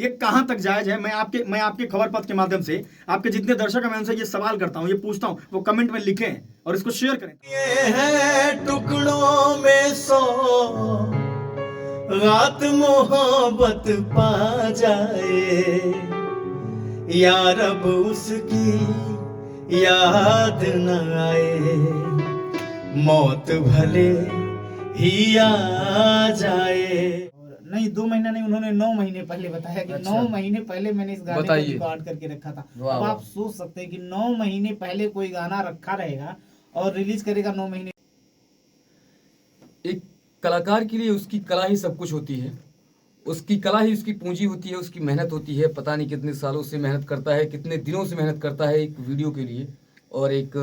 ये कहां तक जायज है? मैं आपके खबर पथ के माध्यम से आपके जितने दर्शक हैं मैं उनसे ये सवाल करता हूं, ये पूछता हूं, वो कमेंट में लिखें और इसको शेयर करें। ये है टुकड़ों में सौ रात मोहब्बत पा जाए, या रब उसकी याद न आए, मौत भले ही आ जाए। नहीं 2 महीना नहीं, उन्होंने 9 महीने पहले बताया कि अच्छा। 9 महीने पहले मैंने इस गाने को रिकॉर्ड करके रखा था। वाह, अब वाह। आप सोच सकते हैं कि 9 महीने पहले कोई गाना रखा रहेगा और रिलीज करेगा 9 महीने। एक कलाकार के लिए उसकी कला ही सब कुछ होती है, उसकी कला ही उसकी पूंजी होती है, उसकी मेहनत होती है। पता नहीं कितने सालों से मेहनत करता है, कितने दिनों से मेहनत करता है एक वीडियो के लिए और एक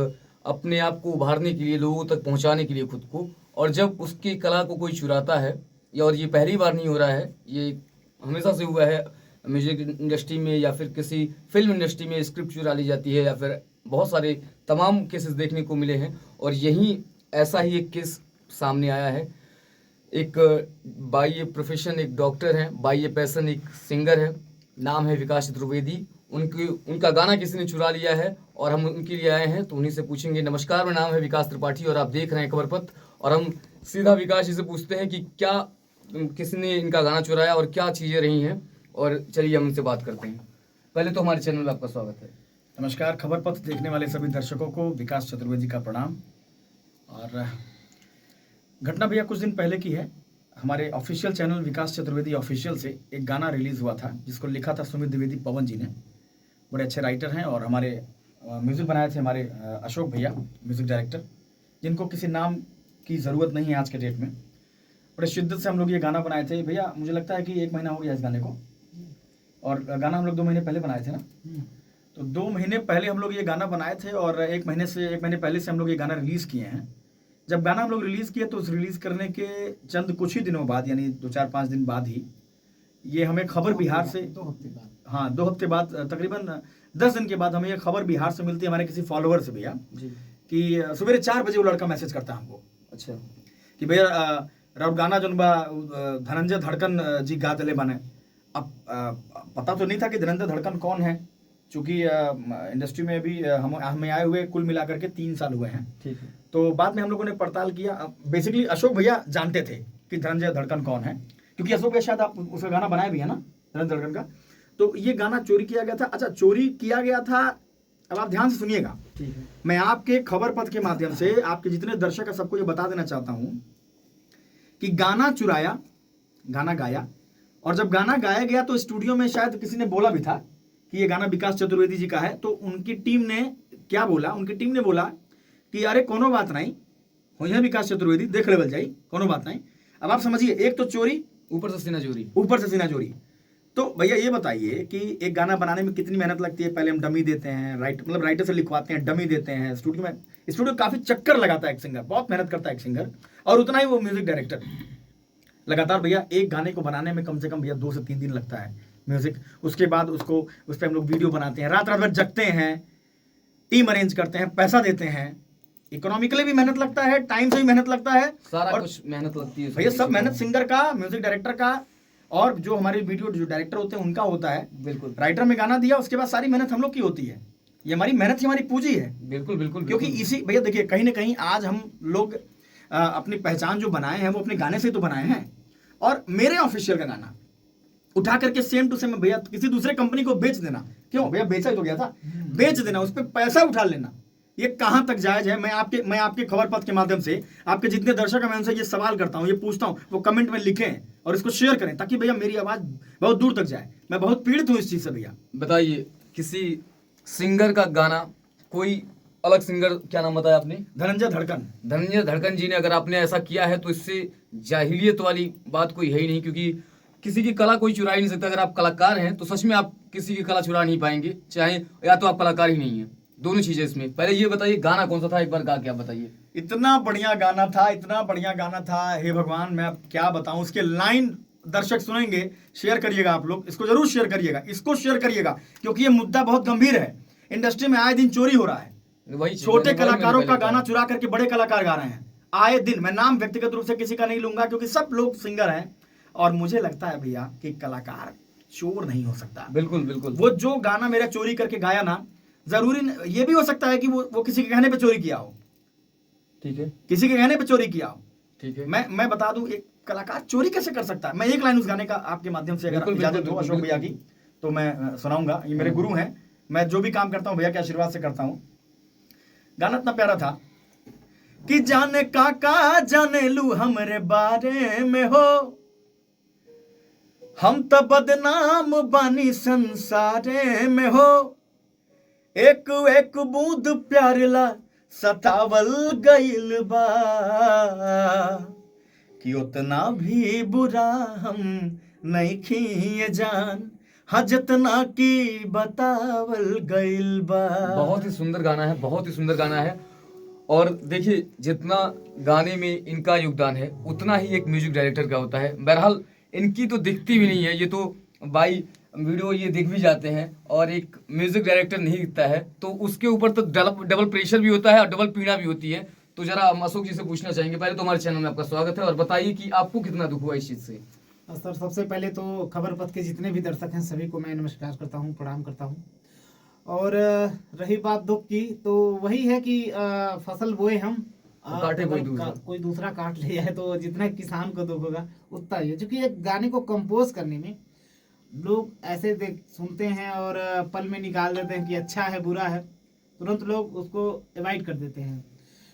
अपने आप को उभारने के लिए, लोगों तक पहुंचाने के लिए खुद को। और जब उसकी कला को कोई चुराता है, और ये पहली बार नहीं हो रहा है, ये हमेशा से हुआ है म्यूजिक इंडस्ट्री में या फिर किसी फिल्म इंडस्ट्री में स्क्रिप्ट चुरा ली जाती है, या फिर बहुत सारे तमाम केसेस देखने को मिले हैं। और यही ऐसा ही एक केस सामने आया है। एक बाई ए प्रोफेशन एक डॉक्टर हैं, बाई ए पैशन एक सिंगर है, नाम है विकास चतुर्वेदी। उनका गाना किसी ने चुरा लिया है और हम उनके लिए आए हैं, तो उन्हीं से पूछेंगे। नमस्कार, मेरा नाम है विकास त्रिपाठी और आप देख रहे हैं खबरपथ। और हम सीधा विकास जी से पूछते हैं कि क्या किसी ने इनका गाना चुराया और क्या चीज़ें रही हैं, और चलिए हम उनसे बात करते हैं। पहले तो हमारे चैनल में आपका स्वागत है। नमस्कार, खबर पथ देखने वाले सभी दर्शकों को विकास चतुर्वेदी का प्रणाम। और घटना भैया कुछ दिन पहले की है। हमारे ऑफिशियल चैनल विकास चतुर्वेदी ऑफिशियल से एक गाना रिलीज़ हुआ था जिसको लिखा था सुमित द्विवेदी पवन जी ने। बड़े अच्छे राइटर हैं और हमारे म्यूज़िक बनाए थे हमारे अशोक भैया, म्यूज़िक डायरेक्टर, जिनको किसी नाम की ज़रूरत नहीं है आज के डेट में। बड़े शिद्दत से हम लोग ये गाना बनाए थे भैया। मुझे लगता है कि 1 महीना हो गया इस गाने को, और गाना हम लोग 2 महीने पहले बनाए थे ना। तो 2 महीने पहले हम लोग ये गाना बनाए थे और 1 महीने पहले से हम लोग ये गाना रिलीज़ किए हैं। जब गाना हम लोग रिलीज़ किए तो उस रिलीज़ करने के चंद कुछ ही दिनों बाद, यानी 2-4-5 दिन बाद ही ये हमें खबर बिहार से 2 हफ्ते बाद, हाँ 2 हफ्ते बाद, तकरीबन 10 दिन के बाद हमें ये खबर बिहार से मिलती है हमारे किसी फॉलोअर से भैया, जी। कि सवेरे 4 बजे वो लड़का मैसेज करता है हमको अच्छा। कि भैया राउर गाना जोन बा धनंजय धड़कन जी गा दिले बने। अब पता तो नहीं था कि धनंजय धड़कन कौन है, चूँकि इंडस्ट्री में भी हमें आए हुए कुल मिलाकर के 3 साल हुए हैं। ठीक है। तो बाद में हम लोगों ने पड़ताल किया। बेसिकली अशोक भैया जानते थे कि धनंजय धड़कन कौन है, क्योंकि अशोक भैया शायद आप उसका गाना बनाए भी है ना, धनंजय धड़कन का। तो ये गाना चोरी किया गया था। अच्छा, चोरी किया गया था। अब आप ध्यान से सुनिएगा, ठीक है। मैं आपके खबर पथ के माध्यम से आपके जितने दर्शक हैं सबको ये बता देना चाहता हूं कि गाना चुराया, गाना गाया, और जब गाना गाया गया तो स्टूडियो में शायद किसी ने बोला भी था कि ये गाना विकास चतुर्वेदी जी का है। तो उनकी टीम ने क्या बोला, उनकी टीम ने बोला कि अरे कोनो बात नहीं, हो है विकास चतुर्वेदी, देख लेवल जाई, कोनो बात नहीं। अब आप समझिए, एक तो चोरी, ऊपर से सीना चोरी। ऊपर से सीना चोरी। तो भैया ये बताइए कि एक गाना बनाने में कितनी मेहनत लगती है। पहले हम डमी देते हैं, राइटर से लिखवाते हैं, डमी देते हैं स्टूडियो काफ़ी चक्कर लगाता है एक सिंगर, बहुत मेहनत करता है एक सिंगर, और उतना ही वो म्यूजिक डायरेक्टर। लगातार भैया एक गाने को बनाने में कम से कम भैया 2 से 3 दिन लगता है म्यूजिक। उसके बाद उस पर हम लोग वीडियो बनाते हैं, रात भर जगते हैं, टीम अरेंज करते हैं, पैसा देते हैं, इकोनॉमिकली भी मेहनत लगता है, टाइम से भी मेहनत लगता है, सारा कुछ मेहनत लगती है भैया। सब मेहनत सिंगर का, म्यूजिक डायरेक्टर का, और जो हमारे वीडियो जो डायरेक्टर होते हैं उनका होता है। बिल्कुल। राइटर में गाना दिया, उसके बाद सारी मेहनत हम लोग की होती है। ये हमारी मेहनत ही हमारी पूंजी है। बिल्कुल बिल्कुल। क्योंकि इसी भैया देखिए, कहीं ना कहीं आज हम लोग अपनी पहचान जो बनाए हैं वो अपने गाने से तो बनाए हैं। और मेरे ऑफिशियल का गाना उठा करके सेम टू सेम भैया किसी दूसरे कंपनी को बेच देना, क्यों भैया, बेचा ही तो गया था, बेच देना, उस पर पैसा उठा लेना, ये कहां तक जायज है? मैं आपके खबर पथ के माध्यम से आपके जितने दर्शक हैं मैं उनसे ये सवाल करता हूं, ये पूछता हूं, वो कमेंट में लिखें और इसको शेयर करें ताकि भैया मेरी आवाज बहुत दूर तक जाए। मैं बहुत पीड़ित हूं इस चीज से भैया। बताइए, किसी सिंगर का गाना, कोई अलग सिंगर, क्या नाम बताया आपने? धनंजय धड़कन। धनंजय धड़कन जी ने अगर आपने ऐसा किया है तो इससे जाहिलियत वाली बात कोई है ही नहीं, क्योंकि किसी की कला कोई चुरा ही नहीं सकता। अगर आप कलाकार हैं तो सच में आप किसी की कला चुरा नहीं पाएंगे, चाहे या तो आप कलाकार ही नहीं है, दोनों चीजें इसमें। पहले ये बताइए गाना कौन सा था, एक बार गा के आप बताइए। इतना बढ़िया गाना था, इतना बढ़िया गाना था, हे भगवान, मैं अब क्या बताऊं। उसके लाइन दर्शक सुनेंगे, शेयर करिएगा आप लोग, इसको जरूर शेयर करिएगा, इसको शेयर करिएगा, क्योंकि ये मुद्दा बहुत गंभीर है। इंडस्ट्री में आए दिन चोरी हो रहा है, वही छोटे कलाकारों का गाना चुरा करके बड़े कलाकार गा रहे हैं आए दिन। मैं नाम व्यक्तिगत रूप से किसी का नहीं लूंगा क्योंकि सब लोग सिंगर हैं, और मुझे लगता है भैया कि कलाकार चोर नहीं हो सकता। बिल्कुल बिल्कुल। वो जो गाना मेरा चोरी करके गाया ना, जरूरी ये भी हो सकता है कि वो किसी के कहने पे चोरी किया हो, ठीक है किसी के कहने पे चोरी किया हो। ठीक है। मैं बता दूं, एक कलाकार चोरी कैसे कर सकता है। मैं एक लाइन उस गाने का आपके माध्यम से अगर बिल्कुल, इजाजत बिल्कुल, हो बिल्कुल, अशोक भैया की, तो मैं सुनाऊंगा। ये मेरे गुरु हैं, मैं जो भी काम करता हूँ भैया के आशीर्वाद से करता हूँ। गाना इतना प्यारा था कि जाने काका जाने लू हमरे बारे में हो, हम तो बदनाम बानी संसारे में हो, एक एक बूंद प्यार ला सतावल गइल बा, कि उतना भी बुरा हम नहीं खिए जान, हाँ जितना की बतावल गइल बा। बहुत ही सुंदर गाना है, बहुत ही सुंदर गाना है। और देखिए, जितना गाने में इनका योगदान है उतना ही एक म्यूजिक डायरेक्टर का होता है। बहरहाल इनकी तो दिखती भी नहीं है, ये तो बाई वीडियो ये दिख भी जाते हैं, और एक म्यूजिक डायरेक्टर नहीं दिखता है तो उसके ऊपर तो डबल प्रेशर भी होता है और डबल पीड़ा भी होती है। तो जरा हम अशोक जी से पूछना चाहेंगे, पहले तो हमारे चैनल में आपका स्वागत है, और बताइए कि आपको कितना दुख हुआ इस चीज से। सर, सबसे पहले तो खबर पथ के जितने भी दर्शक हैं सभी को मैं नमस्कार करता हूँ, प्रणाम करता हूँ। और रही बात दुख की, तो वही है कि फसल बोए हम, काटे कोई अगर दूसरा। कोई दूसरा काट ले जाए तो जितना किसान को दुख होगा उतना ही है। क्योंकि एक गाने को कंपोज करने में लोग ऐसे देख सुनते हैं और पल में निकाल देते हैं कि अच्छा है बुरा है, तुरंत लोग उसको अवॉइड कर देते हैं।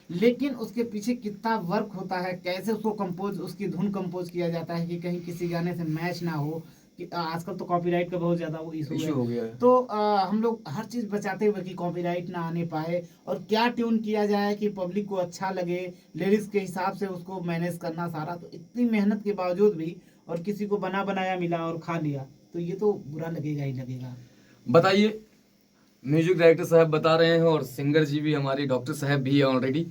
लेकिन उसके पीछे कितना वर्क होता है, कैसे उसको कंपोज, उसकी धुन कंपोज किया जाता है कि कहीं किसी गाने से मैच ना हो। कि आजकल तो कॉपीराइट का बहुत ज्यादा वो इशू हो गया है। तो हम लोग हर चीज बचाते हुए कि कॉपीराइट ना आने पाए, और क्या ट्यून किया जाए कि पब्लिक को अच्छा लगे, लिरिक्स के हिसाब से उसको मैनेज करना सारा। तो इतनी मेहनत के बावजूद भी और किसी को बना बनाया मिला और खा लिया तो ये तो बुरा लगेगा ही लगेगा। बताइए, म्यूजिक डायरेक्टर साहब बता रहे हैं और सिंगर जी भी, हमारे डॉक्टर साहब भी है ऑलरेडी।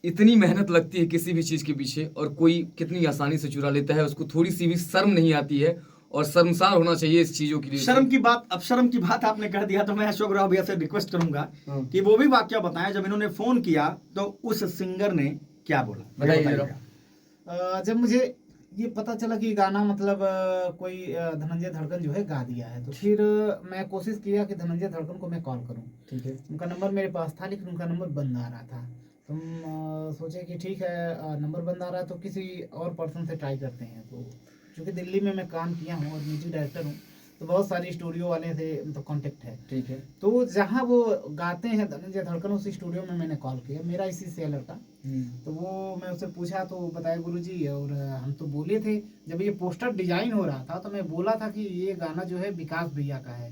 इतनी मेहनत लगती है किसी भी चीज के पीछे, और कोई कितनी आसानी से चुरा लेता है, उसको थोड़ी सी भी शर्म नहीं आती है, और शर्मसार होना चाहिए इस चीजों के लिए। शर्म की बात, अब शर्म की बात आपने कर दिया तो मैं अशोक राव भैया से रिक्वेस्ट करूंगा कि वो भी वाक्य बताएं जब इन्होंने फोन किया तो उस सिंगर ने क्या बोला। बताइए बताइए। जरा। जब मुझे ये पता चला कि गाना मतलब कोई धनंजय धड़कन जो है गा दिया है, तो फिर मैं कोशिश किया कि धनंजय धड़कन को मैं कॉल करूं। ठीक है। उनका नंबर मेरे पास था लेकिन उनका नंबर बंद आ रहा था। तो हम सोचे कि ठीक है, नंबर बंद आ रहा है तो किसी और पर्सन से ट्राई करते हैं। तो चूँकि दिल्ली में मैं काम किया हूँ और म्यूजिक डायरेक्टर हूँ, तो बहुत सारी स्टूडियो वाले से मतलब कांटेक्ट है। ठीक है। तो जहाँ वो गाते हैं धनंजय धड़कन, उस स्टूडियो में मैंने कॉल किया, मेरा इसी सेलर का। तो वो मैं उससे पूछा तो बताया गुरुजी, और हम तो बोले थे जब ये पोस्टर डिजाइन हो रहा था तो मैं बोला था कि ये गाना जो है विकास भैया का है।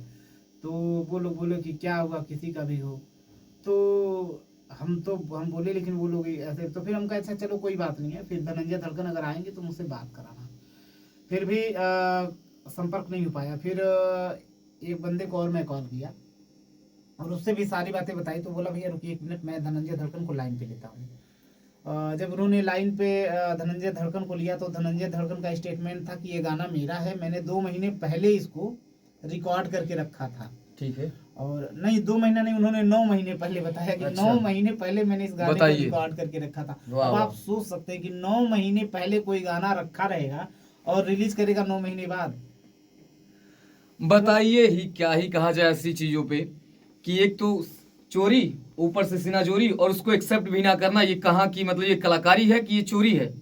तो वो लोग बोले कि क्या हुआ, किसी का भी हो। तो हम बोले लेकिन वो लोग ऐसे, तो फिर हम कहा अच्छा चलो कोई बात नहीं है, फिर धनंजय धड़कन अगर आएंगे तो मुझसे बात कराना। फिर भी संपर्क नहीं हो पाया। फिर एक बंदे को और मैं कॉल किया और उससे भी सारी बातें बताई। तो बोला भैया रुकिए 1 मिनट, मैं धनंजय धड़कन को लाइन पे लेता हूँ। जब उन्होंने लाइन पे धनंजय धड़कन को लिया तो धनंजय धड़कन का स्टेटमेंट था कि ये गाना मेरा है, मैंने 2 महीने पहले इसको रिकॉर्ड करके रखा था। ठीक है। और नहीं 2 महीना नहीं, उन्होंने 9 महीने पहले बताया कि अच्छा। 9 महीने पहले मैंने इस गाने को बताइए। रिकॉर्ड करके रखा था। वाह, अब वाह। आप सोच सकते हैं कि 9 महीने पहले कोई गाना रखा रहेगा और रिलीज करेगा 9 महीने बाद। बताइए ही क्या ही कहा जाए ऐसी चीजों पे, कि एक तो चोरी, ऊपर से सीना चोरी, और उसको एक्सेप्ट भी ना करना। ये कहाँ की मतलब ये कलाकारी है कि ये चोरी है?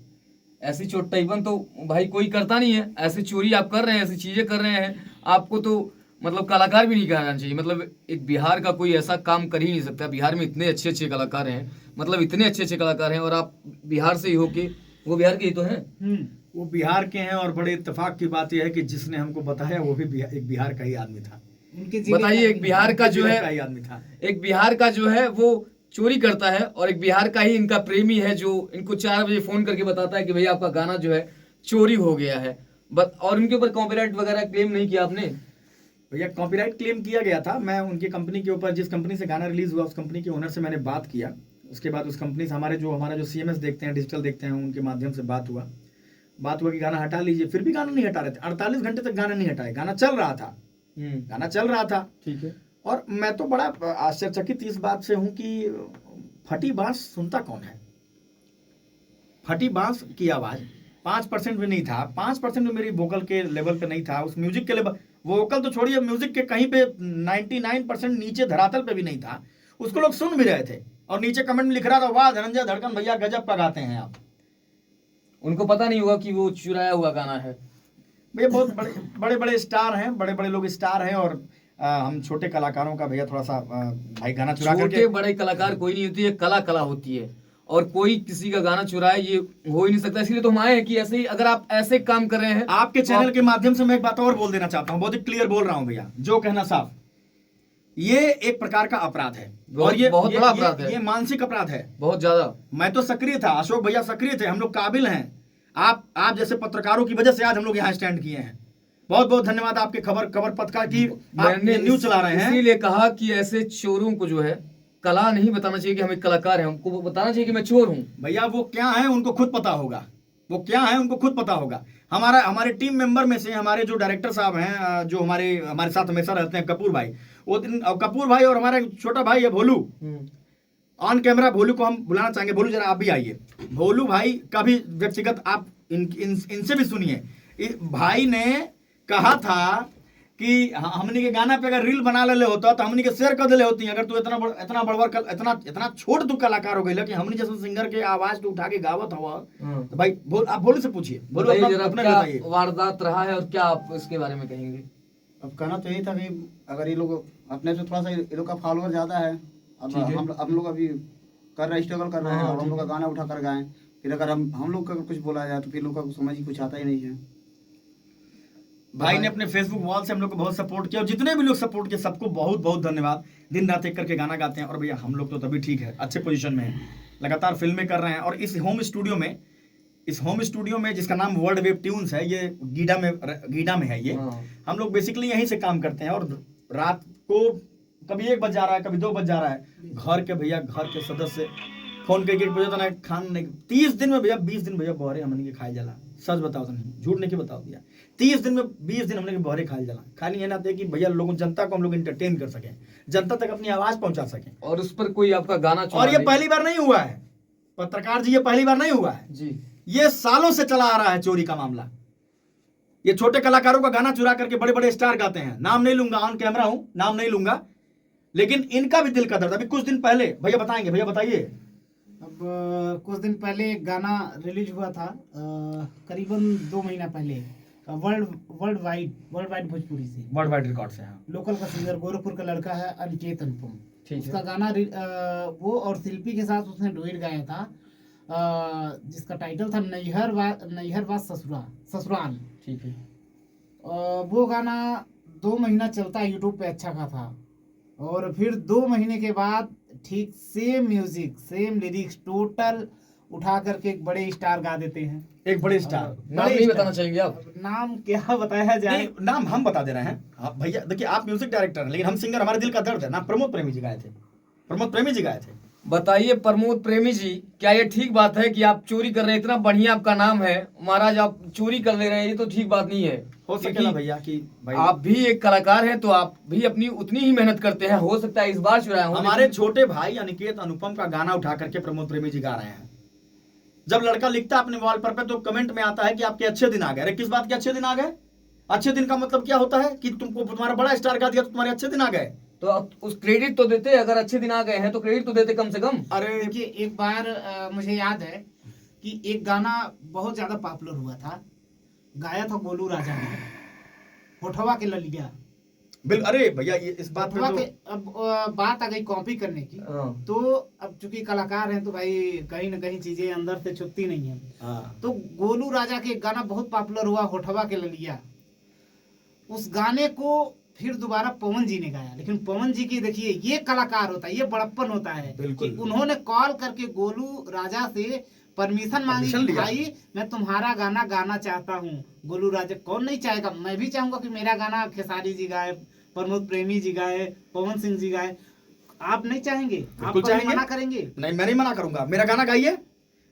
ऐसी चोटाईपन तो भाई कोई करता नहीं है। ऐसी चोरी आप कर रहे हैं, ऐसी चीजें कर रहे हैं, आपको तो मतलब कलाकार भी नहीं कहना चाहिए। मतलब एक बिहार का कोई ऐसा काम कर ही नहीं सकता। बिहार में इतने अच्छे अच्छे कलाकार हैं, मतलब इतने अच्छे अच्छे कलाकार हैं, और आप बिहार से ही होके, वो बिहार के ही तो हैं। वो बिहार के हैं, और बड़े इत्तेफाक की बात यह है कि जिसने हमको बताया वो भी एक बिहार का ही आदमी था। उनके जिले बताइए, का एक बिहार का जो जिले का है, ही आदमी था। एक बिहार का जो है वो चोरी करता है, और एक बिहार का ही इनका प्रेमी है जो इनको 4 बजे फोन करके बताता है कि भैया आपका गाना जो है चोरी हो गया है। और उनके ऊपर कॉपीराइट वगैरह क्लेम नहीं किया आपने? भैया कॉपीराइट क्लेम किया गया था। मैं उनकी कंपनी के ऊपर, जिस कंपनी से गाना रिलीज हुआ उस कंपनी के ओनर से मैंने बात किया। उसके बाद उस कंपनी से हमारा जो CMS देखते हैं, डिजिटल देखते हैं, उनके माध्यम से बात हुआ कि गाना हटा लीजिए। फिर भी गाना नहीं हटा रहे थे। 48 घंटे तक गाना नहीं हटाए, गाना चल रहा था, गाना चल रहा था। ठीक है। और मैं तो बड़ा आश्चर्यचकित इस बात से हूं कि फटी बांस सुनता कौन है। फटी बांस की आवाज 5% भी नहीं था, 5% भी मेरी वोकल के लेवल पे नहीं था, उस म्यूजिक के लेवल। वोकल तो छोड़िए, म्यूजिक के कहीं पे 99% नीचे धरातल पे भी नहीं था, उसको लोग सुन भी रहे थे और नीचे कमेंट में लिख रहा था, वाह धनंजय धड़कन भैया गजब का गाते हैं आप। उनको पता नहीं होगा कि वो चुराया हुआ गाना है। भैया बहुत बड़े बड़े स्टार हैं, बड़े बड़े लोग स्टार हैं, और हम छोटे कलाकारों का भैया थोड़ा सा भाई गाना चुरा छोटे करके, बड़े कलाकार कोई नहीं होती है, कला कला होती है, और कोई किसी का गाना चुराए ये हो ही नहीं सकता। इसलिए तो हम आए हैं कि ऐसे ही अगर आप ऐसे काम कर रहे हैं आपके चैनल के माध्यम से मैं एक बात और बोल देना चाहता हूं, बहुत ही क्लियर बोल रहा हूं भैया, जो कहना साफ, ये एक प्रकार का अपराध है, और ये बहुत बड़ा अपराध है, ये मानसिक अपराध है, बहुत ज्यादा। मैं तो सक्रिय था, अशोक भैया सक्रिय थे, हम लोग काबिल हैं, आप जैसे पत्रकारों की वजह से आज हम लोग यहाँ स्टैंड किए हैं। बहुत बहुत धन्यवाद आपके खबर पत्रकार की, आप न्यूज चला रहे हैं। इसीलिए कहा कि ऐसे चोरों को जो है कला नहीं बताना चाहिए कि हम एक कलाकार हैं, हमको बताना चाहिए कि मैं चोर हूँ। भैया वो क्या है उनको खुद पता होगा, वो क्या है उनको खुद पता होगा। हमारे टीम मेंबर में से हमारे जो डायरेक्टर साहब हैं, जो हमारे साथ हमेशा रहते हैं, कपूर भाई, वो दिन कपूर भाई और हमारा छोटा भाई है भोलू, ऑन कैमरा भोलू को हम बुलाना चाहेंगे। भोलू जरा आप भी आइए। भोलू भाई का भी व्यक्तिगत आप इनसे भी सुनिए। भाई ने कहा था कि हमने के गाना पे अगर रील बना ले होता तो हमने के शेयर कर दे होती, अगर तू इतना बड़वर इतना छोट तू कलाकार हो गई कि हमने जैसे सिंगर के आवाज तो उठा के गावत हुआ, तो भाई आप भोलू से पूछिए, भोलू अपना बताइए वारदात रहा है और क्या आप इसके बारे में कहेंगे? अब कहना तो यही था कि अगर ये लोग अपने से थोड़ा सा, ये लोग का फॉलोअर ज्यादा है, अब हम लोग अभी कर रहे स्ट्रगल कर रहे हैं और हम लोग का गाना उठा कर गाएं, फिर अगर हम लोग का कुछ बोला जाए तो फिर लोग का समझ ही कुछ आता ही नहीं है। भाई ने अपने फेसबुक वॉल से हम लोग को बहुत सपोर्ट किया, और जितने भी लोग सपोर्ट किए सबको बहुत बहुत धन्यवाद। दिन रात एक करके गाना गाते हैं, और भैया हम लोग तो तभी ठीक है, अच्छे पोजीशन में हैं, लगातार फिल्में कर रहे हैं, और इस होम स्टूडियो में जिसका नाम वर्ल्ड वेब ट्यून्स है, ये गीडा में है ये। हम लोग बेसिकली यहीं से काम करते हैं, और रात को कभी 1 बज जा रहा है, कभी 2 बज जा रहा है, घर के सदस्य फोन करके पूछा था खान नहीं, 30 दिन में भैया 20 दिन भैया बहरे हमने के खाए जाला, सच बताओ तो नहीं, झूठ नहीं, बताओ भैया, 30 दिन में 20 दिन हमने के बहरे खाए जाला। खाली ये ना थे कि भैया लोगों जनता को हम लोग इंटरटेन कर सकें, जनता तक अपनी आवाज पहुंचा सकें, और उस पर कोई आपका गाना और ये पहली बार नहीं हुआ है पत्रकार जी, ये पहली बार नहीं हुआ है जी, ये सालों से चला आ रहा है चोरी का मामला। ये छोटे कलाकारों का गाना चुरा करके बड़े बड़े स्टार गाते हैं, नाम नहीं लूंगा, ऑन कैमरा हूं, नाम नहीं लूंगा, लेकिन इनका भी दिल का दर्द। अभी कुछ दिन पहले भैया बताएंगे, भैया बताइए। अब कुछ दिन पहले एक गाना रिलीज हुआ था, करीबन 2 महीना पहले, वर्ल्ड वाइड भोजपुरी से, वर्ल्ड वाइड रिकॉर्ड से, हाँ। लोकल का सिंगर गोरखपुर का लड़का है अनिकेत अनुपम, ठीक उसका गाना वो और शिल्पी के साथ उसने डुएट गाया था, जिसका टाइटल था नैहर वा ससुराल। ठीक है। वो गाना 2 महीना चलता यूट्यूब पे अच्छा था, और फिर 2 महीने के बाद ठीक same music same lyrics total उठा करके एक बड़े स्टार गा देते हैं। एक बड़े स्टार, नाम नहीं बताना चाहेंगे आप? नाम क्या बताया जाए? नहीं, नाम हम बता दे रहे हैं भैया। देखिए आप म्यूजिक डायरेक्टर हैं, लेकिन हम सिंगर, हमारे दिल का दर्द है ना। प्रमोद प्रेमी जी गाए थे। बताइए प्रमोद प्रेमी जी, क्या ये ठीक बात है कि आप चोरी कर रहे हैं? इतना बढ़िया आपका नाम है महाराज, आप चोरी कर ले रहे हैं, ये तो ठीक बात नहीं है। हो सकेला भैया कि भाई आप भी एक कलाकार हैं, तो आप भी अपनी उतनी ही मेहनत करते हैं, हो सकता है इस बार चुराया हो। हमारे छोटे भाई अनिकेत अनुपम का गाना उठा करके प्रमोद प्रेमी जी गा रहे हैं। जब लड़का लिखता है अपने वॉल पर तो कमेंट में आता है कि आपके अच्छे दिन आ गए। अरे किस बात के अच्छे दिन आ गए? अच्छे दिन का मतलब क्या होता है कि तुमको तुम्हारा बड़ा स्टार गा दिया तो तुम्हारे अच्छे दिन आ गए। तो आप उस क्रेडिट तो देते, अगर अच्छे दिन आ गए हैं तो क्रेडिट तो देते कम से कम। अरे देखिए एक बार मुझे याद है कि एक गाना बहुत ज्यादा पॉपुलर हुआ था, गाया था गोलू राजा ने, होठवा के ललिया। अरे भैया ये इस बात पे तो अब बात आ गई कॉपी करने की, तो अब चूंकि कलाकार हैं तो भाई कहीं ना कहीं चीजें अंदर से छुपती नहीं है। तो गोलू राजा के एक गाना बहुत पॉपुलर हुआ, होठवा के ललिया। उस गाने को फिर दोबारा पवन जी ने गाया, लेकिन पवन जी की देखिए ये कलाकार होता है, ये बड़प्पन होता है कि उन्होंने कॉल करके गोलू राजा से परमिशन मांगी, भाई मैं तुम्हारा गाना गाना चाहता हूँ। गोलू राजा कौन नहीं चाहेगा, मैं भी चाहूंगा कि मेरा गाना खेसारी जी गाए, प्रमोद प्रेमी जी गाए, पवन सिंह जी गाए। आप नहीं चाहेंगे? आप मना करेंगे? नहीं, मैं नहीं मना करूंगा। मेरा गाना गाइए,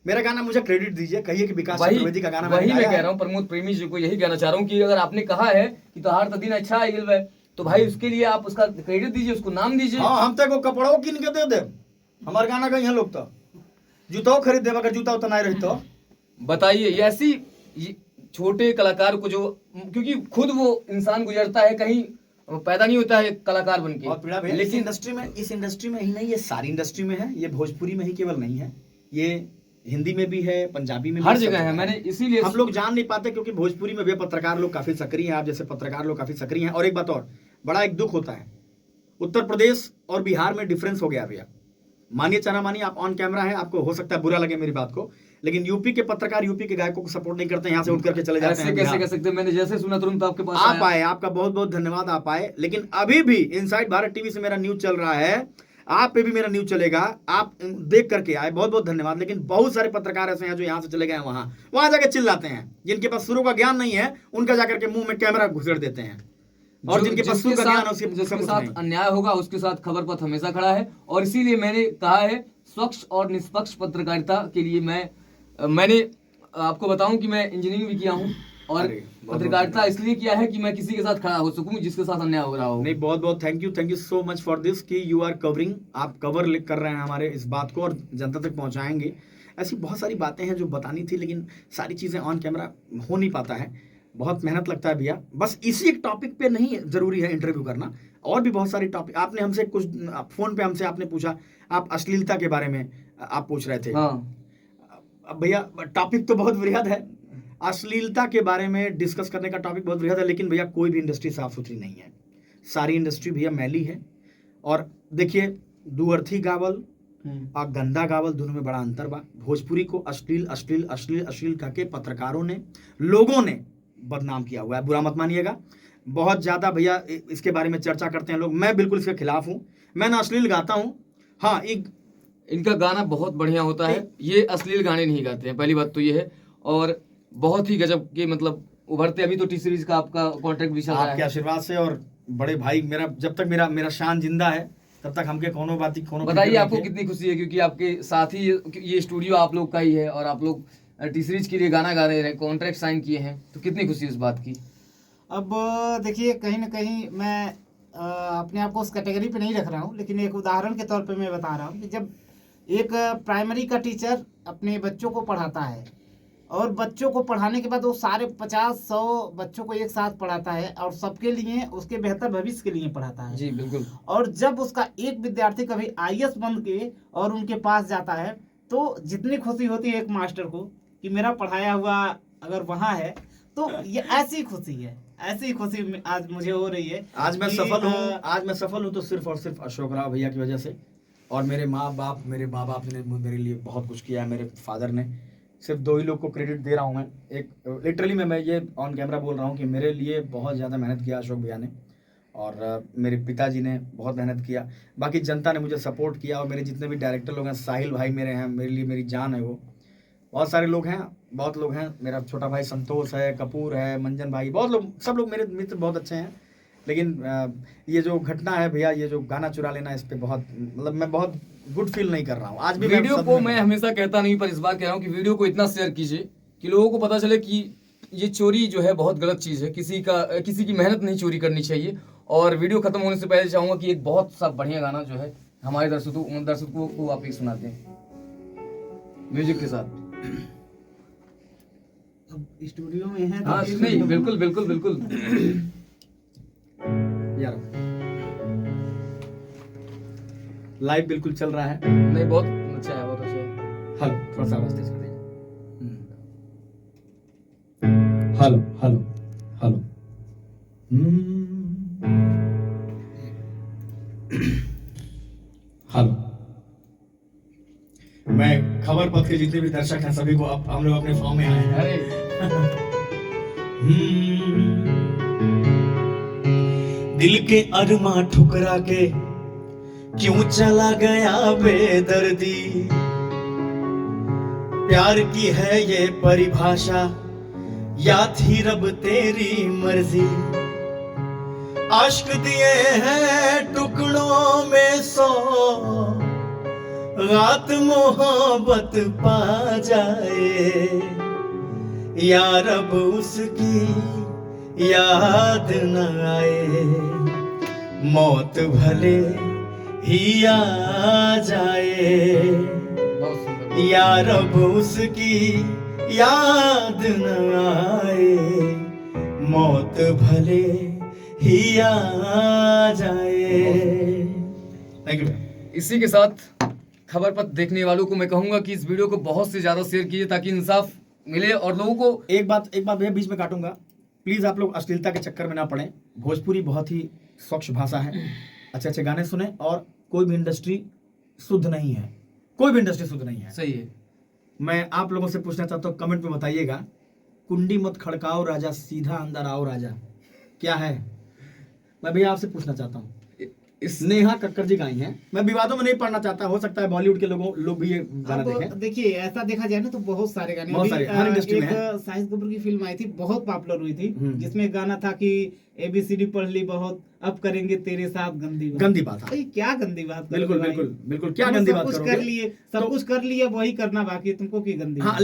मेरा गाना मुझे क्रेडिट दीजिए, कहिए कि विकास चतुर्वेदी का गाना वही मैं कह रहा हूँ। प्रमोद प्रेमी जी को यही कहना चाह रहा हूँ कि अगर आपने कहा है कि तोहार तो दिन अच्छा है तो भाई उसके लिए आप उसका क्रेडिट दीजिए, उसको नाम दीजिए। हाँ, हम तक वो कपड़ों किन के दे दे, हमारे गाना का यहाँ लोग तो जूता खरीद दे, अगर जूता उतना नहीं रही तो। बताइए ऐसी छोटे कलाकार को जो, क्योंकि खुद वो इंसान गुजरता है, कहीं पैदा नहीं होता है कलाकार बन के। और पीड़ा भैया, लेकिन इस इंडस्ट्री में ही नहीं, ये सारी इंडस्ट्री में है, ये भोजपुरी में ही केवल नहीं है, ये हिंदी में भी है, पंजाबी में भी, हर सब जगह है। मैंने इसीलिए हम लोग जान नहीं पाते क्योंकि भोजपुरी में भी पत्रकार लोग काफी सक्रिय हैं, आप जैसे पत्रकार लोग काफी सक्रिय हैं। और एक बात और, बड़ा एक दुख होता है, उत्तर प्रदेश और बिहार में डिफरेंस हो गया भैया। मानिए चाहे ना मानिए, आप ऑन कैमरा है, आपको हो सकता है बुरा लगे मेरी बात को, लेकिन यूपी के पत्रकार यूपी के गायकों को सपोर्ट नहीं करते, यहाँ से उठ करके चले जाते ऐसे हैं। कैसे कह सकते हैं? मैंने जैसे सुना तुरंत आपके पास आप आए, आपका बहुत बहुत धन्यवाद, आप आए। लेकिन अभी भी इनसाइड भारत टीवी से मेरा न्यूज चल रहा है, आप पे भी मेरा न्यूज चलेगा, आप देख करके आए, बहुत बहुत धन्यवाद। लेकिन बहुत सारे पत्रकार ऐसे हैं जो यहाँ से चले गए वहां जाके चिल्लाते हैं, जिनके पास शुरू का ज्ञान नहीं है, उनका जाकर के मुंह में कैमरा घुसेड़ देते हैं। और जिनके पास शुरू का ज्ञान है, जिसके साथ अन्याय होगा उसके साथ खबर पथ हमेशा खड़ा है। और इसीलिए मैंने कहा है, स्वच्छ और निष्पक्ष पत्रकारिता के लिए मैंने आपको बताऊं कि मैं इंजीनियरिंग भी किया हूं, और पत्रकारिता इसलिए किया है कि मैं किसी के साथ खड़ा हो सकूं जिसके साथ अन्याय हो रहा हो। नहीं, बहुत बहुत thank you so much for this कि यू आर कवरिंग, आप कवर कर रहे हैं हमारे इस बात को और जनता तक पहुंचाएंगे। ऐसी बहुत सारी बातें हैं जो बतानी थी, लेकिन सारी चीजें ऑन कैमरा हो नहीं पाता है, बहुत मेहनत लगता है भैया। बस इसी एक टॉपिक पे नहीं जरूरी है इंटरव्यू करना, और भी बहुत सारी टॉपिक आपने हमसे कुछ फोन पे हमसे आपने पूछा, आप अश्लीलता के बारे में आप पूछ रहे थे। हाँ अब भैया टॉपिक तो बहुत वृहद है, अश्लीलता के बारे में डिस्कस करने का टॉपिक बहुत वृहद है, लेकिन भैया कोई भी इंडस्ट्री साफ सुथरी नहीं है, सारी इंडस्ट्री भैया मैली है। और देखिए, दुअर्थी गावल और गंदा गावल दोनों में बड़ा अंतर बा। भोजपुरी को अश्लील अश्लील अश्लील अश्लील कह के पत्रकारों ने, लोगों ने बदनाम किया हुआ है, बुरा मत मानिएगा। बहुत ज्यादा भैया इसके बारे में चर्चा करते हैं लोग, मैं बिल्कुल इसके खिलाफ हूँ। मैं ना अश्लील गाता हूँ, हाँ इनका गाना बहुत बढ़िया होता है, ये अश्लील गाने नहीं गाते हैं, पहली बात तो ये है। और बहुत ही गजब के मतलब उभरते, अभी तो टी सीरीज का आपका कॉन्ट्रैक्ट भी चल रहा है आपके आशीर्वाद से। और बड़े भाई, मेरा जब तक मेरा शान जिंदा है तब तक हमके कोनो बात कोनो। बताइए आपको कितनी खुशी है, क्योंकि आपके साथ ही ये स्टूडियो आप लोग का ही है, और आप लोग टी सीरीज के लिए गाना गा रहे हैं, कॉन्ट्रैक्ट साइन किए हैं, तो कितनी खुशी है इस बात की? अब देखिए, कहीं ना कहीं मैं अपने आप को उस कैटेगरी पे नहीं रख रहा हूँ, लेकिन एक उदाहरण के तौर पे मैं बता रहा हूँ कि जब एक प्राइमरी का टीचर अपने बच्चों को पढ़ाता है, और बच्चों को पढ़ाने के बाद वो सारे 50-100 बच्चों को एक साथ पढ़ाता है, और सबके लिए उसके बेहतर भविष्य के लिए पढ़ाता है। जी बिल्कुल। और जब उसका एक विद्यार्थी कभी IAS बन के और उनके पास जाता है, तो जितनी खुशी होती है एक मास्टर को कि मेरा पढ़ाया हुआ अगर वहाँ है, तो ये ऐसी खुशी है, ऐसी खुशी आज मुझे हो रही है। आज मैं सफल हूँ तो सिर्फ और सिर्फ अशोक राव भैया की वजह से, और मेरे माँ बाप ने मेरे लिए बहुत कुछ किया है, मेरे फादर ने। सिर्फ 2 ही लोग को क्रेडिट दे रहा हूँ मैं। एक लिटरली मैं ये ऑन कैमरा बोल रहा हूँ कि मेरे लिए बहुत ज़्यादा मेहनत किया अशोक भैया ने, और मेरे पिताजी ने बहुत मेहनत किया, बाकी जनता ने मुझे सपोर्ट किया, और मेरे जितने भी डायरेक्टर लोग हैं, साहिल भाई मेरे हैं, मेरे लिए मेरी जान है वो। बहुत सारे लोग हैं, बहुत लोग हैं, मेरा छोटा भाई संतोष है, कपूर है, मंजन भाई, बहुत लोग, सब लोग मेरे मित्र बहुत अच्छे हैं। लेकिन ये जो घटना है भैया, ये जो गाना चुरा लेना, इस पे बहुत मतलब मैं बहुत गुड फील नहीं कर रहा हूँ आज भी। वीडियो को मैं हमेशा कहता नहीं, पर इस बार कह रहा हूँ कि वीडियो को इतना शेयर कीजिए कि लोगों को पता चले कि ये चोरी जो है बहुत गलत चीज़ है, किसी की मेहनत नहीं चोरी करनी चाहिए। और वीडियो खत्म होने से पहले चाहूँगा कि एक बहुत सा बढ़िया गाना जो है हमारे दर्शकों को आप एक सुनाते हैं म्यूजिक के साथ। अब स्टूडियो में है, हाँ नहीं, बिल्कुल बिल्कुल बिल्कुल यार, लाइव बिल्कुल चल रहा है। नहीं, बहुत अच्छा है, बहुत अच्छा है। हेलो, थोड़ा सा आवाज तेज कर दीजिए। Hello hello hello. हेलो, मैं खबर पथ के जितने भी दर्शक हैं सभी को हम लोग अपने फॉर्म में आए हैं। अरे दिल के अरमा ठुकरा के क्यों चला गया बेदर्दी, प्यार की है ये परिभाषा या थी रब तेरी मर्जी, आश्क दिए हैं टुकड़ों में 100, रात मोहब्बत पा जाए, या रब उसकी याद न आए, मौत भले ही आ जाए, बहुत सुंदर। या रब उसकी याद न आए, मौत भले ही आ जाए। Thank you. इसी के साथ खबर पत्र देखने वालों को मैं कहूंगा कि इस वीडियो को बहुत से ज्यादा शेयर कीजिए ताकि इंसाफ मिले और लोगों को। एक बात भैया बीच में काटूंगा, प्लीज आप लोग अश्लीलता के चक्कर में ना पड़े। भोजपुरी बहुत ही स्वच्छ भाषा है, अच्छे अच्छे गाने सुने, और कोई भी इंडस्ट्री शुद्ध नहीं है, कोई भी इंडस्ट्री शुद्ध नहीं है। सही है। मैं आप लोगों से पूछना चाहता हूँ, कमेंट में बताइएगा, कुंडी मत खड़काओ राजा, सीधा अंदर आओ राजा, क्या है? मैं भैया आपसे पूछना चाहता हूँ। इस नेहा कक्कर जी गाई हैं, मैं विवादों में नहीं पढ़ना चाहता, हो सकता है बॉलीवुड के लोग भी ये गाना देखें। अब देखिए ऐसा देखा जाए ना तो बहुत सारे गाने, बहुत सारे, हर इंडस्ट्री में है। एक शाहिद कपूर की फिल्म आई थी, बहुत पॉपुलर हुई थी, जिसमें एक गाना था कि ABCD पढ़ ली बहुत, अब करेंगे तेरे साथ गंदी बात। गंदी बात है। भाई क्या गंदी बात करोगे बिल्कुल भाई? बिल्कुल बिल्कुल, क्या तुम गंदी सब बात कुछ करोगे? कर लिए, सब तो- कुछ कर लिए, वही करना बाकी है, तुमको की गंदी हाँ, बात।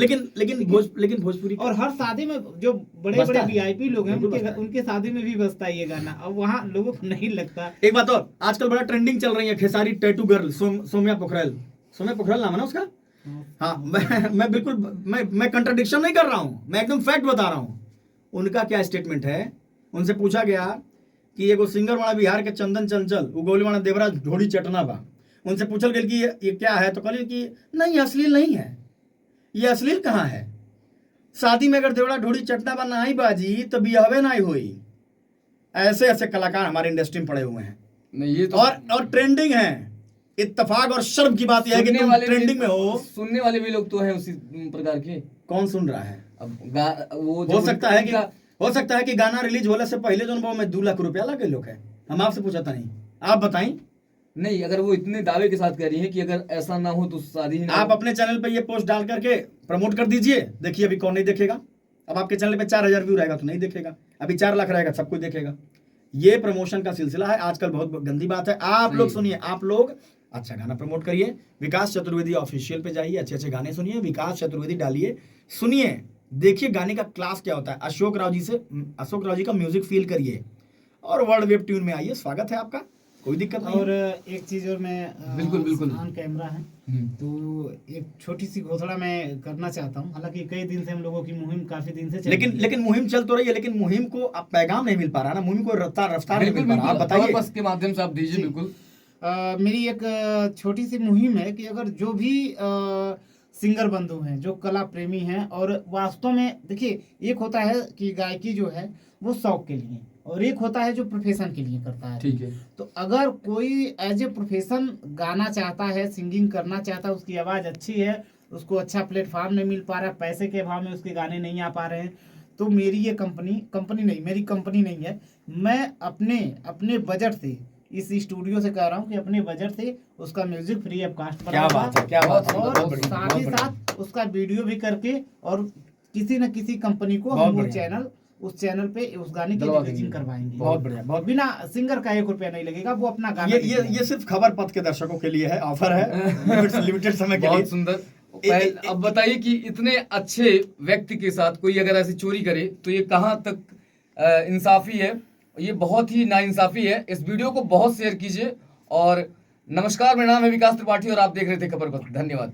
लेकिन भोजपुरी और हर शादी में जो बड़े बजता बड़े है। VIP लोग हैं, बिल्कुल बजता है। उनके शादी में भी बजता है ये गाना, अब वहाँ लोगों को नहीं लगता। एक बात और, आजकल बड़ा ट्रेंडिंग चल रही है खेसारी टैटू गर्ल, सोम्या पोखरल। सोम्या पोखरल नाम है ना उसका? हाँ, मैं बिल्कुल मैं कंट्राडिक्शन नहीं कर रहा हूँ, मैं एकदम फैक्ट बता रहा हूँ। उनका क्या स्टेटमेंट है? उनसे पूछा गया कि एगो सिंगर वाला बिहार के चंदन चंचल, उगोली वाला देवराज ढोड़ी चटना बा, उनसे पूछल गया कि ये क्या है, तो कहले कि नहीं, अश्लील नहीं है। ये अश्लील कहाँ है? शादी में अगर देवरा ढोड़ी चटना बा नहीं बाजी तो बियाहवे नहीं हुई। ऐसे ऐसे कलाकार हमारे इंडस्ट्री में पड़े हुए हैं, नहीं ये तो और ट्रेंडिंग है। इत्तेफाक और शर्म की बात यह है कि तुम ट्रेंडिंग में हो। सुनने वाले भी लोग तो हैं उसी प्रकार के। कौन सुन रहा है? अब वो हो सकता है कि गाना रिलीज होने से पहले जो वो में 2 लाख रुपया लगे लोग है। हम आपसे पूछा था नहीं, आप बताएं। नहीं, अगर वो इतने दावे के साथ कह रही है कि अगर ऐसा ना हो तो शादी ही ना आप हो। अपने चैनल पे ये पोस्ट डाल करके प्रमोट कर दीजिए, देखिए अभी कौन नहीं देखेगा। अब आपके चैनल पे 4000 व्यू रहेगा तो नहीं देखेगा, अभी 4 लाख रहेगा सब कुछ देखेगा। ये प्रमोशन का सिलसिला है, आजकल बहुत गंदी बात है। आप लोग सुनिए, आप लोग अच्छा गाना प्रमोट करिए, विकास चतुर्वेदी ऑफिशियल पे जाइए, अच्छे अच्छे गाने सुनिए, विकास चतुर्वेदी डालिए, सुनिए, देखिए गाने का क्लास क्या होता है। अशोक राव जी का म्यूजिक फील करिए और वर्ल्ड वेब ट्यून में आइए। स्वागत है आपका, कोई दिक्कत नहीं। और एक चीज और मैं बिल्कुल। ऑन कैमरा है तो एक छोटी सी घोषणा मैं करना चाहता हूँ। हालांकि कई दिन से हम लोगों की मुहिम काफी दिन से चल रही है। लेकिन मुहिम चल तो रही है, लेकिन मुहिम को अब पैगाम नहीं मिल पा रहा ना, मुहिम को रफ्तार नहीं मिल पा रहा। आप बताइए, बस के माध्यम से आप दीजिए। बिल्कुल मेरी एक छोटी सी मुहिम है कि अगर जो भी सिंगर बंधु हैं, जो कला प्रेमी हैं, और वास्तव में देखिए, एक होता है कि गायकी जो है वो शौक के लिए, और एक होता है जो प्रोफेशन के लिए करता है। ठीक है। तो अगर कोई एज ए प्रोफेशन गाना चाहता है, सिंगिंग करना चाहता है, उसकी आवाज़ अच्छी है, उसको अच्छा प्लेटफॉर्म नहीं मिल पा रहा है, पैसे के अभाव में उसके गाने नहीं आ पा रहे हैं, तो मेरी ये मेरी कंपनी नहीं है। मैं अपने बजट से, इस स्टूडियो से कह रहा हूँ कि अपने बजट से उसका म्यूजिक फ्री ऑफ कास्ट क्या बात है, क्या बात है, और बहुत बढ़िया, साथ बहुत ही बढ़िया। साथ उसका वीडियो भी करके, और किसी न किसी कंपनी को बहुत हम वो बढ़िया। उस चैनल पे उस गाने की डलवा रिलीजिंग देंगे। करवाएंगे। बहुत बढ़िया, बहुत बिना सिंगर का 1 रुपया नहीं लगेगा, वो अपना गाना ये सिर्फ खबर पथ के दर्शकों के लिए है, ऑफर है लिमिटेड समय के लिए। बहुत सुंदर। अब बताइए कि इतने अच्छे व्यक्ति के साथ कोई अगर ऐसी चोरी करे तो ये कहाँ तक इंसाफी है? ये बहुत ही नाइंसाफी है। इस वीडियो को बहुत शेयर कीजिए। और नमस्कार, मेरा नाम है विकास त्रिपाठी और आप देख रहे थे खबर पथ। धन्यवाद।